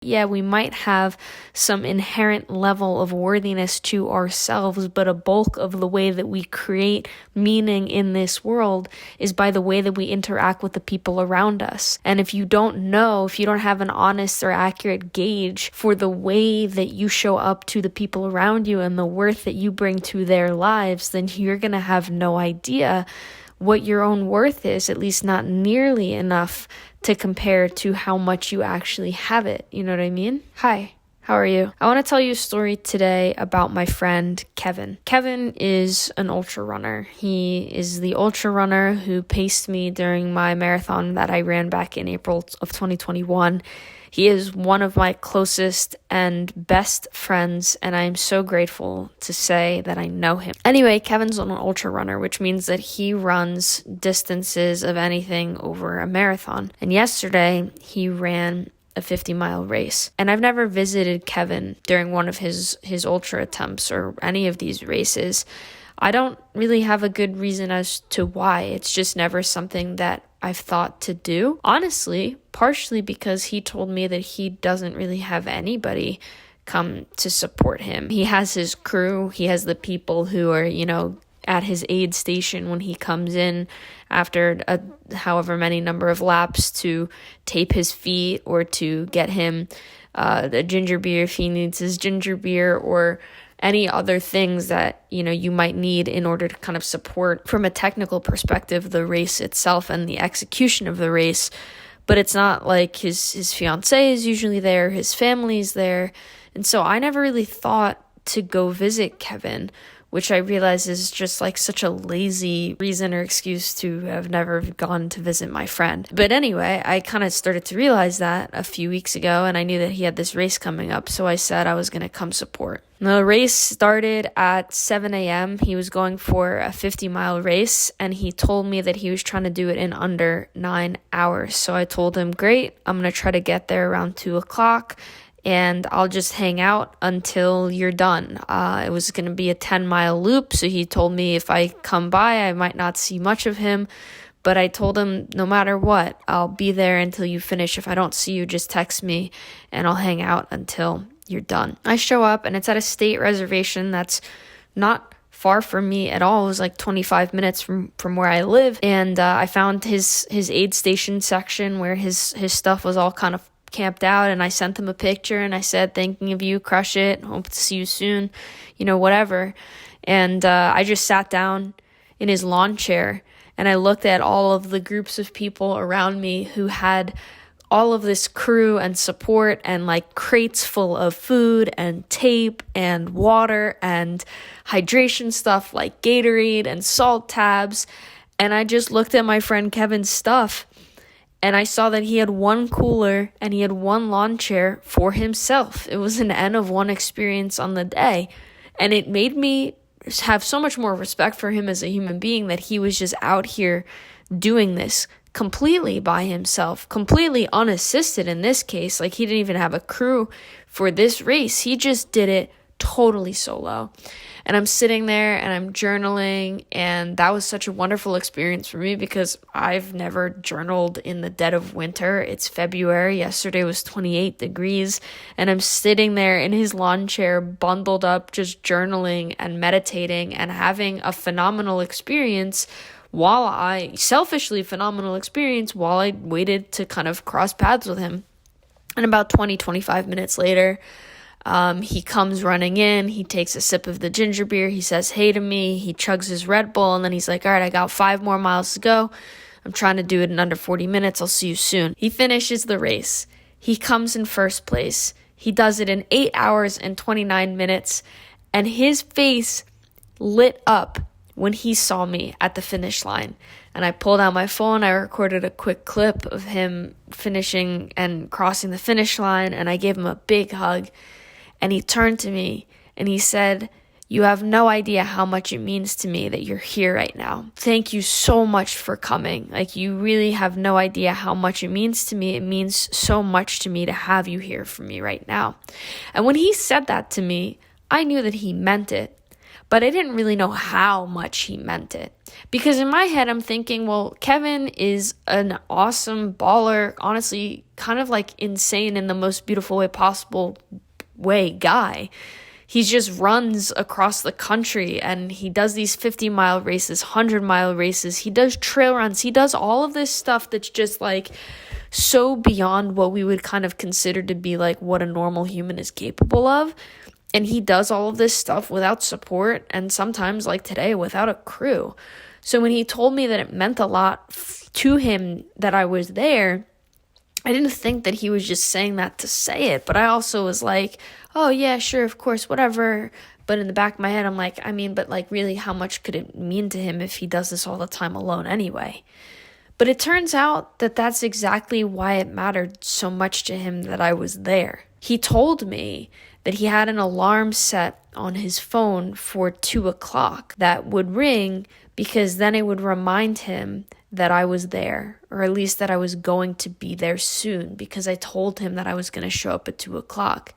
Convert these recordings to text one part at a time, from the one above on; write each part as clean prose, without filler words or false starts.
Yeah, we might have some inherent level of worthiness to ourselves, but a bulk of the way that we create meaning in this world is by the way that we interact with the people around us. And if you don't have an honest or accurate gauge for the way that you show up to the people around you and the worth that you bring to their lives, then you're going to have no idea what your own worth is, at least not nearly enough to compare to how much you actually have it. You know what I mean? Hi, how are you? I want to tell you a story today about my friend Kevin. Kevin is an ultra runner. He is the ultra runner who paced me during my marathon that I ran back in April of 2021. He is one of my closest and best friends, and I am so grateful to say that I know him. Anyway, Kevin's an ultra runner, which means that he runs distances of anything over a marathon. And yesterday, he ran a 50-mile race. And I've never visited Kevin during one of his ultra attempts or any of these races. I don't really have a good reason as to why. It's just never something that I've thought to do. Honestly, partially because he told me that he doesn't really have anybody come to support him. He has his crew. He has the people who are, at his aid station when he comes in after however many number of laps to tape his feet or to get him the ginger beer if he needs his ginger beer, or any other things that, you might need in order to kind of support from a technical perspective the race itself and the execution of the race. But it's not like his fiance is usually there, his family's there. And so I never really thought to go visit Kevin, which I realize is just like such a lazy reason or excuse to have never gone to visit my friend. But anyway, I kind of started to realize that a few weeks ago, and I knew that he had this race coming up, so I said I was going to come support. The race started at 7 a.m. He was going for a 50-mile race, and he told me that he was trying to do it in under 9 hours. So I told him, great, I'm going to try to get there around 2 o'clock. And I'll just hang out until you're done. It was going to be a 10-mile loop, so he told me if I come by, I might not see much of him. But I told him, no matter what, I'll be there until you finish. If I don't see you, just text me, and I'll hang out until you're done. I show up, and it's at a state reservation that's not far from me at all. It was like 25 minutes from where I live. And I found his aid station section where his stuff was all kind of camped out, and I sent him a picture and I said, thinking of you, crush it, hope to see you soon, whatever. And I just sat down in his lawn chair and I looked at all of the groups of people around me who had all of this crew and support and like crates full of food and tape and water and hydration stuff like Gatorade and salt tabs. And I just looked at my friend Kevin's stuff, and I saw that he had one cooler and he had one lawn chair for himself. It was an N of one experience on the day. And it made me have so much more respect for him as a human being, that he was just out here doing this completely by himself, completely unassisted in this case. Like, he didn't even have a crew for this race. He just did it totally solo. And I'm sitting there and I'm journaling, and that was such a wonderful experience for me because I've never journaled in the dead of winter. It's February. Yesterday was 28 degrees, and I'm sitting there in his lawn chair, bundled up, just journaling and meditating and having a phenomenal experience while I waited to kind of cross paths with him. And about 25 minutes later, he comes running in, he takes a sip of the ginger beer, he says hey to me, he chugs his Red Bull, and then he's like, all right, I got 5 more miles to go. I'm trying to do it in under 40 minutes. I'll see you soon. He finishes the race. He comes in first place. He does it in 8 hours and 29 minutes, and his face lit up when he saw me at the finish line. And I pulled out my phone, I recorded a quick clip of him finishing and crossing the finish line, and I gave him a big hug. And he turned to me and he said, you have no idea how much it means to me that you're here right now. Thank you so much for coming. Like, you really have no idea how much it means to me. It means so much to me to have you here for me right now. And when he said that to me, I knew that he meant it. But I didn't really know how much he meant it. Because in my head, I'm thinking, well, Kevin is an awesome baller, honestly, kind of like insane in the most beautiful way possible guy. He just runs across the country and he does these 50-mile races, 100-mile races. He does trail runs. He does all of this stuff that's just like so beyond what we would kind of consider to be like what a normal human is capable of. And he does all of this stuff without support and sometimes, like today, without a crew. So when he told me that it meant a lot to him that I was there, I didn't think that he was just saying that to say it. But I also was like, oh, yeah, sure, of course, whatever. But in the back of my head, I'm like, I mean, but like really, how much could it mean to him if he does this all the time alone anyway? But it turns out that that's exactly why it mattered so much to him that I was there. He told me that he had an alarm set on his phone for 2:00 that would ring because then it would remind him that I was there, or at least that I was going to be there soon, because I told him that I was going to show up at 2:00.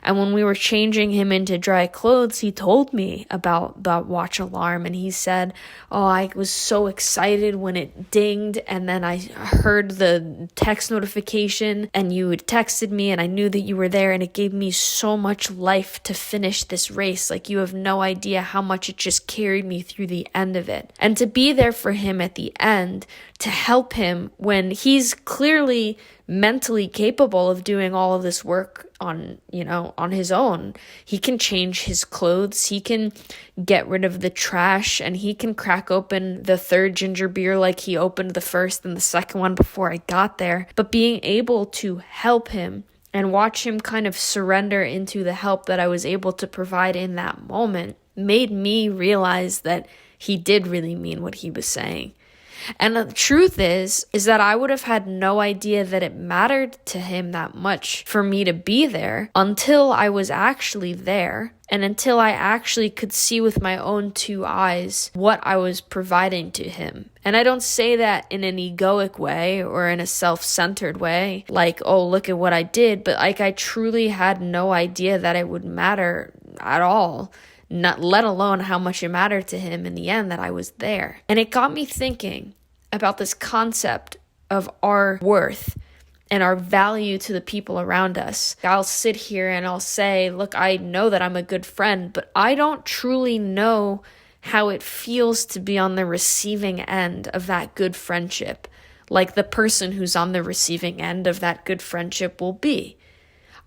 And when we were changing him into dry clothes, he told me about the watch alarm, and he said, oh, I was so excited when it dinged, and then I heard the text notification, and you had texted me, and I knew that you were there, and it gave me so much life to finish this race. Like, you have no idea how much it just carried me through the end of it. And to be there for him at the end, to help him when he's clearly mentally capable of doing all of this work on his own. He can change his clothes, he can get rid of the trash, and he can crack open the third ginger beer like he opened the first and the second one before I got there. But being able to help him and watch him kind of surrender into the help that I was able to provide in that moment made me realize that he did really mean what he was saying. And the truth is that I would have had no idea that it mattered to him that much for me to be there until I was actually there, and until I actually could see with my own two eyes what I was providing to him. And I don't say that in an egoic way or in a self-centered way, like, oh, look at what I did, but like I truly had no idea that it would matter at all. Not let alone how much it mattered to him in the end that I was there. And it got me thinking about this concept of our worth and our value to the people around us. I'll sit here and I'll say, look, I know that I'm a good friend, but I don't truly know how it feels to be on the receiving end of that good friendship, like the person who's on the receiving end of that good friendship will be.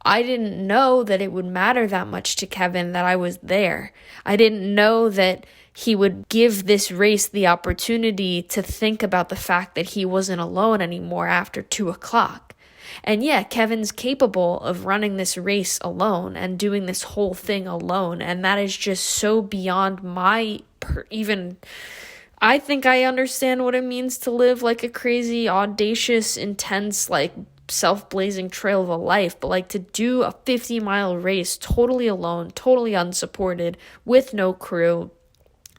I didn't know that it would matter that much to Kevin that I was there. I didn't know that he would give this race the opportunity to think about the fact that he wasn't alone anymore after 2:00. And yeah, Kevin's capable of running this race alone and doing this whole thing alone. And that is just so beyond my I think I understand what it means to live like a crazy, audacious, intense, like self-blazing trail of a life, but like to do a 50-mile race totally alone, totally unsupported, with no crew,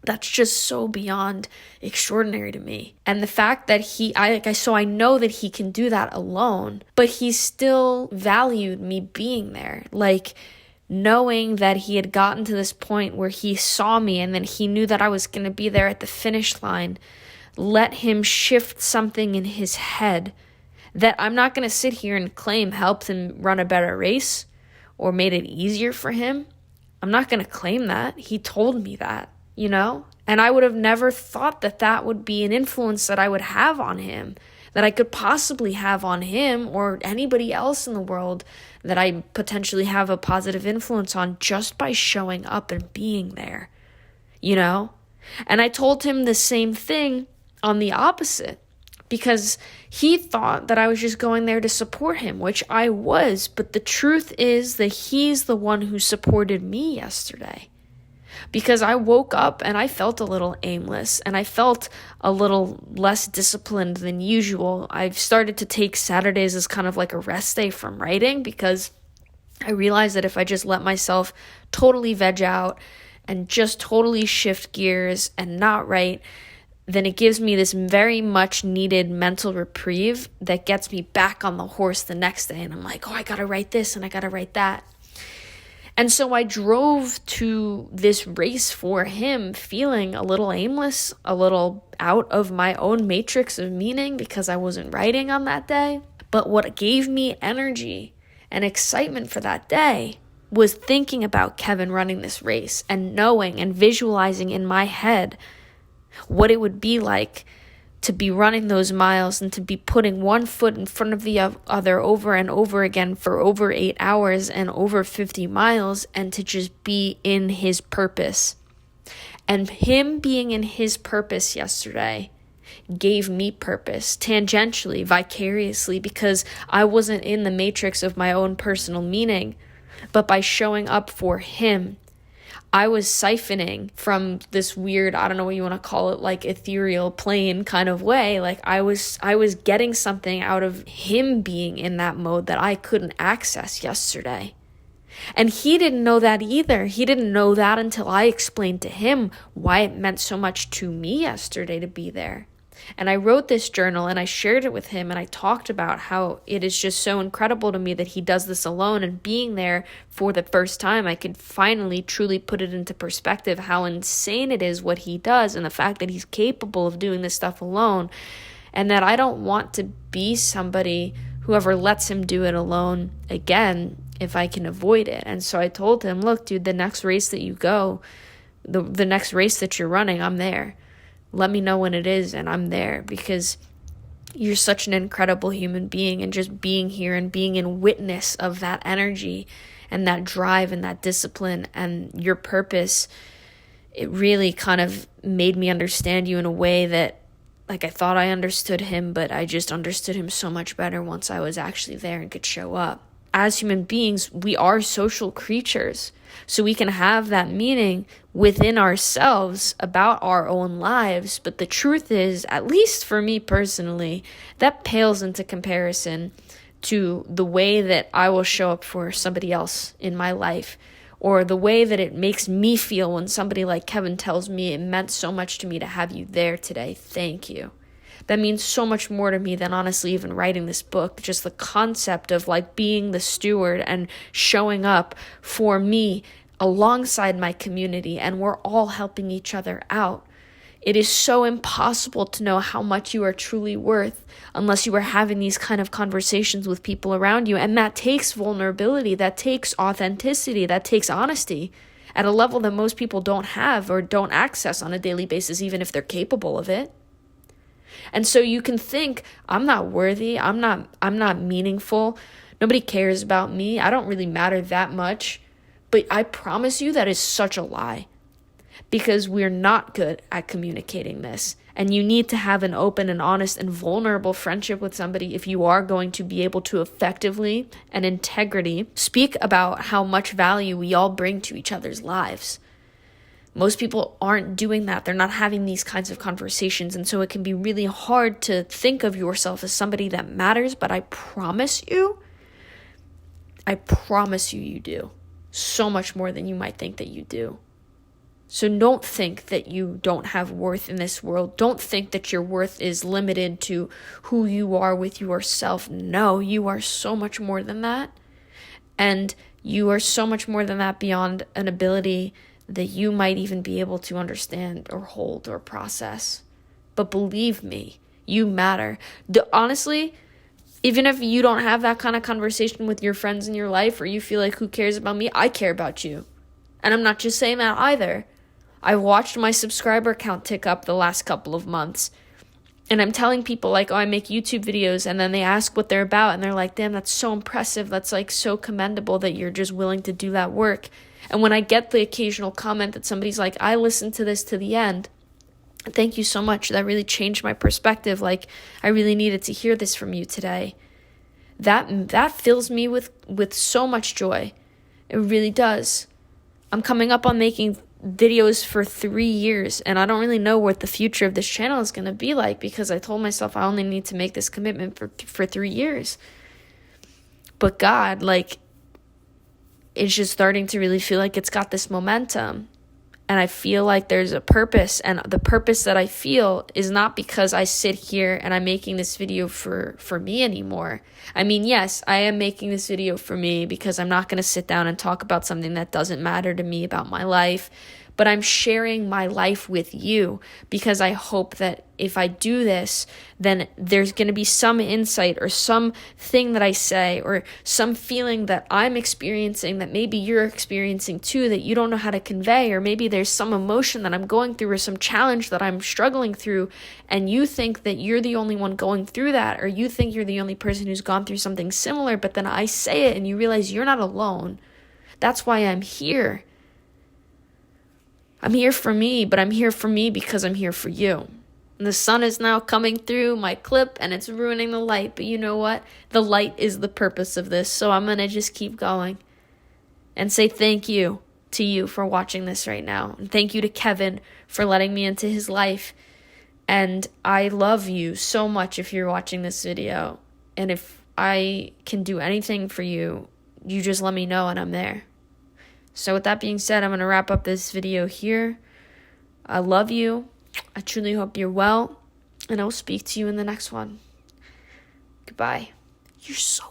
that's just so beyond extraordinary to me. And the fact that I know that he can do that alone, but he still valued me being there. Like, knowing that he had gotten to this point where he saw me and then he knew that I was going to be there at the finish line, let him shift something in his head that I'm not going to sit here and claim helped him run a better race or made it easier for him. I'm not going to claim that. He told me that, and I would have never thought that that would be an influence that I would have on him, that I could possibly have on him or anybody else in the world that I potentially have a positive influence on just by showing up and being there, And I told him the same thing on the opposite, because he thought that I was just going there to support him, which I was. But the truth is that he's the one who supported me yesterday. Because I woke up and I felt a little aimless and I felt a little less disciplined than usual. I've started to take Saturdays as kind of like a rest day from writing, because I realized that if I just let myself totally veg out and just totally shift gears and not write, then it gives me this very much needed mental reprieve that gets me back on the horse the next day. And I'm like, oh, I got to write this and I got to write that. And so I drove to this race for him feeling a little aimless, a little out of my own matrix of meaning because I wasn't writing on that day. But what gave me energy and excitement for that day was thinking about Kevin running this race and knowing and visualizing in my head what it would be like to be running those miles and to be putting one foot in front of the other over and over again for over 8 hours and over 50 miles and to just be in his purpose. And him being in his purpose yesterday gave me purpose, tangentially, vicariously, because I wasn't in the matrix of my own personal meaning, but by showing up for him, I was siphoning from this weird, I don't know what you want to call it, like ethereal plane kind of way. Like I was getting something out of him being in that mode that I couldn't access yesterday. And he didn't know that either. He didn't know that until I explained to him why it meant so much to me yesterday to be there. And I wrote this journal and I shared it with him and I talked about how it is just so incredible to me that he does this alone, and being there for the first time, I could finally truly put it into perspective how insane it is what he does and the fact that he's capable of doing this stuff alone, and that I don't want to be somebody who ever lets him do it alone again if I can avoid it. And so I told him, look, dude, the next race that you go, the next race that you're running, I'm there. Let me know when it is, and I'm there, because you're such an incredible human being, and just being here and being in witness of that energy and that drive and that discipline and your purpose, it really kind of made me understand you in a way that, like, I thought I understood him, but I just understood him so much better once I was actually there and could show up. As human beings, we are social creatures, so we can have that meaning within ourselves about our own lives. But the truth is, at least for me personally, that pales into comparison to the way that I will show up for somebody else in my life, or the way that it makes me feel when somebody like Kevin tells me, it meant so much to me to have you there today. Thank you. That means so much more to me than honestly even writing this book. Just the concept of like being the steward and showing up for me alongside my community, and we're all helping each other out. It is so impossible to know how much you are truly worth unless you are having these kind of conversations with people around you. And that takes vulnerability, that takes authenticity, that takes honesty at a level that most people don't have or don't access on a daily basis, even if they're capable of it. And so you can think, I'm not worthy, I'm not meaningful, nobody cares about me, I don't really matter that much. But I promise you that is such a lie, because we're not good at communicating this. And you need to have an open and honest and vulnerable friendship with somebody if you are going to be able to effectively and integrity speak about how much value we all bring to each other's lives. Most people aren't doing that. They're not having these kinds of conversations. And so it can be really hard to think of yourself as somebody that matters. But I promise you you do. So much more than you might think that you do. So don't think that you don't have worth in this world. Don't think that your worth is limited to who you are with yourself. No, you are so much more than that. And you are so much more than that beyond an ability that you might even be able to understand or hold or process. But believe me, you matter. Honestly, even if you don't have that kind of conversation with your friends in your life, or you feel like, who cares about me? I care about you. And I'm not just saying that either. I've watched my subscriber count tick up the last couple of months. And I'm telling people like, oh, I make YouTube videos, and then they ask what they're about, and they're like, damn, that's so impressive. That's like so commendable that you're just willing to do that work. And when I get the occasional comment that somebody's like, I listened to this to the end, thank you so much. That really changed my perspective. Like, I really needed to hear this from you today. That fills me with so much joy. It really does. I'm coming up on making videos for 3 years, and I don't really know what the future of this channel is going to be like, because I told myself I only need to make this commitment for 3 years. But God, like, it's just starting to really feel like it's got this momentum. and I feel like there's a purpose, and the purpose that I feel is not because I sit here and I'm making this video for me anymore. I mean, yes, I am making this video for me because I'm not going to sit down and talk about something that doesn't matter to me about my life, but I'm sharing my life with you because I hope that if I do this, then there's going to be some insight or some thing that I say or some feeling that I'm experiencing that maybe you're experiencing too that you don't know how to convey, or maybe there's some emotion that I'm going through or some challenge that I'm struggling through, and you think that you're the only one going through that, or you think you're the only person who's gone through something similar, but then I say it and you realize you're not alone. That's why I'm here. I'm here for me, but I'm here for me because I'm here for you. And the sun is now coming through my clip and it's ruining the light. But you know what? The light is the purpose of this. So I'm going to just keep going and say thank you to you for watching this right now. And thank you to Kevin for letting me into his life. And I love you so much if you're watching this video. And if I can do anything for you, you just let me know and I'm there. So with that being said, I'm going to wrap up this video here. I love you. I truly hope you're well. And I'll speak to you in the next one. Goodbye. You're so